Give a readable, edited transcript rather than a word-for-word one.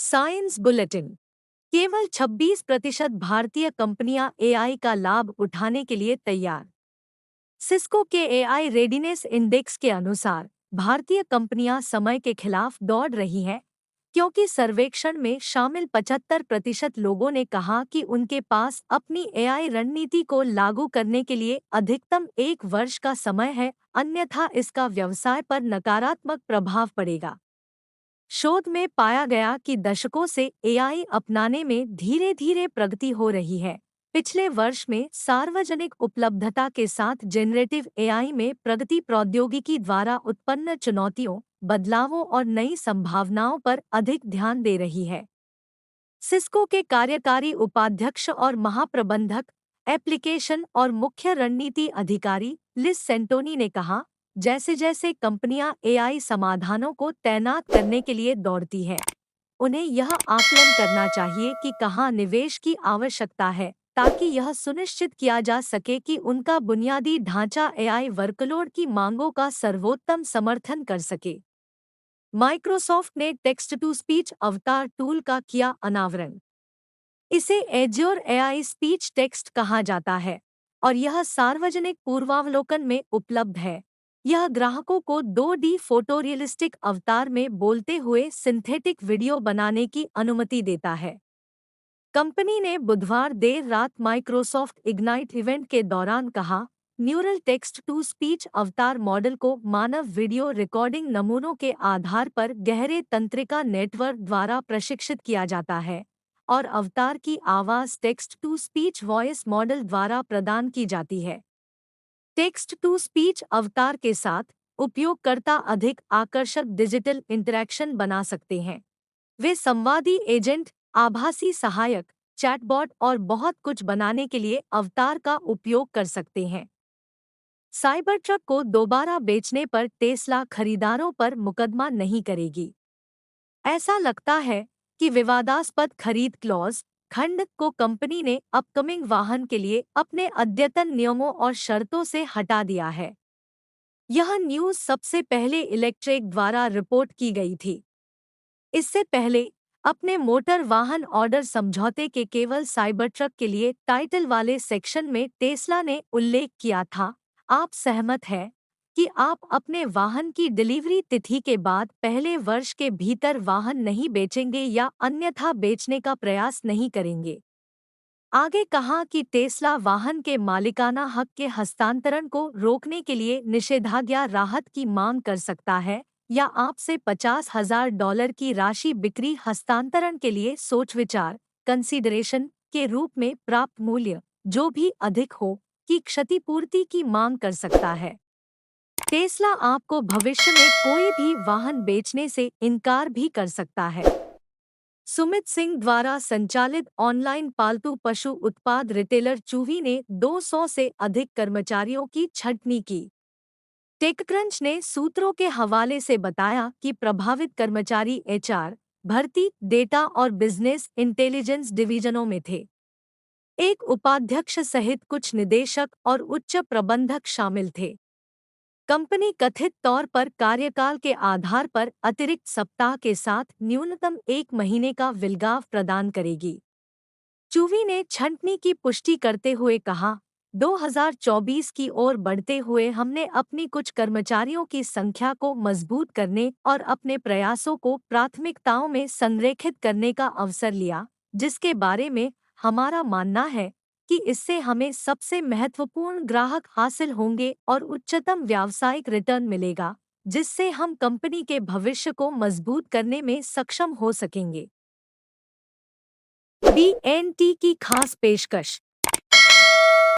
Science bulletin. केवल 26% भारतीय कंपनियां एआई का लाभ उठाने के लिए तैयार। सिस्को के एआई रेडीनेस इंडेक्स के अनुसार भारतीय कंपनियां समय के खिलाफ दौड़ रही हैं, क्योंकि सर्वेक्षण में शामिल 75% लोगों ने कहा कि उनके पास अपनी एआई रणनीति को लागू करने के लिए अधिकतम 1 वर्ष का समय है, अन्यथा इसका व्यवसाय पर नकारात्मक प्रभाव पड़ेगा। शोध में पाया गया कि दशकों से एआई अपनाने में धीरे धीरे प्रगति हो रही है। पिछले वर्ष में सार्वजनिक उपलब्धता के साथ जेनरेटिव एआई में प्रगति प्रौद्योगिकी द्वारा उत्पन्न चुनौतियों, बदलावों और नई संभावनाओं पर अधिक ध्यान दे रही है। सिस्को के कार्यकारी उपाध्यक्ष और महाप्रबंधक, एप्लीकेशन और मुख्य रणनीति अधिकारी लिज सेंटोनी ने कहा, जैसे जैसे कंपनियां एआई समाधानों को तैनात करने के लिए दौड़ती हैं, उन्हें यह आकलन करना चाहिए कि कहां निवेश की आवश्यकता है, ताकि यह सुनिश्चित किया जा सके कि उनका बुनियादी ढांचा एआई वर्कलोड की मांगों का सर्वोत्तम समर्थन कर सके। माइक्रोसॉफ्ट ने टेक्स्ट टू स्पीच अवतार टूल का किया अनावरण। इसे एज्योर एआई स्पीच टेक्स्ट कहा जाता है और यह सार्वजनिक पूर्वावलोकन में उपलब्ध है। यह ग्राहकों को 2D फोटोरियलिस्टिक अवतार में बोलते हुए सिंथेटिक वीडियो बनाने की अनुमति देता है। कंपनी ने बुधवार देर रात माइक्रोसॉफ्ट इग्नाइट इवेंट के दौरान कहा, न्यूरल टेक्स्ट टू स्पीच अवतार मॉडल को मानव वीडियो रिकॉर्डिंग नमूनों के आधार पर गहरे तंत्रिका नेटवर्क द्वारा प्रशिक्षित किया जाता है और अवतार की आवाज़ text to speech voice model द्वारा प्रदान की जाती है। टेक्स्ट टू स्पीच अवतार के साथ उपयोगकर्ता अधिक आकर्षक डिजिटल इंटरैक्शन बना सकते हैं। वे संवादी एजेंट, आभासी सहायक, चैटबॉट और बहुत कुछ बनाने के लिए अवतार का उपयोग कर सकते हैं। साइबर ट्रक को दोबारा बेचने पर टेस्ला खरीदारों पर मुकदमा नहीं करेगी। ऐसा लगता है कि विवादास्पद खरीद क्लॉज खंड को कंपनी ने अपकमिंग वाहन के लिए अपने अद्यतन नियमों और शर्तों से हटा दिया है। यह न्यूज़ सबसे पहले इलेक्ट्रेक द्वारा रिपोर्ट की गई थी। इससे पहले अपने मोटर वाहन ऑर्डर समझौते के केवल साइबर ट्रक के लिए टाइटल वाले सेक्शन में टेस्ला ने उल्लेख किया था, आप सहमत हैं कि आप अपने वाहन की डिलीवरी तिथि के बाद पहले वर्ष के भीतर वाहन नहीं बेचेंगे या अन्यथा बेचने का प्रयास नहीं करेंगे। आगे कहा कि टेस्ला वाहन के मालिकाना हक के हस्तांतरण को रोकने के लिए निषेधाज्ञा राहत की मांग कर सकता है या आपसे $50,000 की राशि बिक्री हस्तांतरण के लिए सोच विचार कंसीडरेशन के रूप में प्राप्त मूल्य, जो भी अधिक हो, की क्षतिपूर्ति की मांग कर सकता है। टेस्ला आपको भविष्य में कोई भी वाहन बेचने से इनकार भी कर सकता है। सुमित सिंह द्वारा संचालित ऑनलाइन पालतू पशु उत्पाद रिटेलर चूवी ने 200 से अधिक कर्मचारियों की छंटनी की। टेकक्रंच ने सूत्रों के हवाले से बताया कि प्रभावित कर्मचारी एचआर, भर्ती, डेटा और बिजनेस इंटेलिजेंस डिवीजनों में थे। एक उपाध्यक्ष सहित कुछ निदेशक और उच्च प्रबंधक शामिल थे। कंपनी कथित तौर पर कार्यकाल के आधार पर अतिरिक्त सप्ताह के साथ न्यूनतम 1 महीने का विलगाव प्रदान करेगी। चूवी ने छंटनी की पुष्टि करते हुए कहा, 2024 की ओर बढ़ते हुए हमने अपनी कुछ कर्मचारियों की संख्या को मजबूत करने और अपने प्रयासों को प्राथमिकताओं में संरेखित करने का अवसर लिया, जिसके बारे में हमारा मानना है कि इससे हमें सबसे महत्वपूर्ण ग्राहक हासिल होंगे और उच्चतम व्यावसायिक रिटर्न मिलेगा, जिससे हम कंपनी के भविष्य को मजबूत करने में सक्षम हो सकेंगे। BNT की खास पेशकश।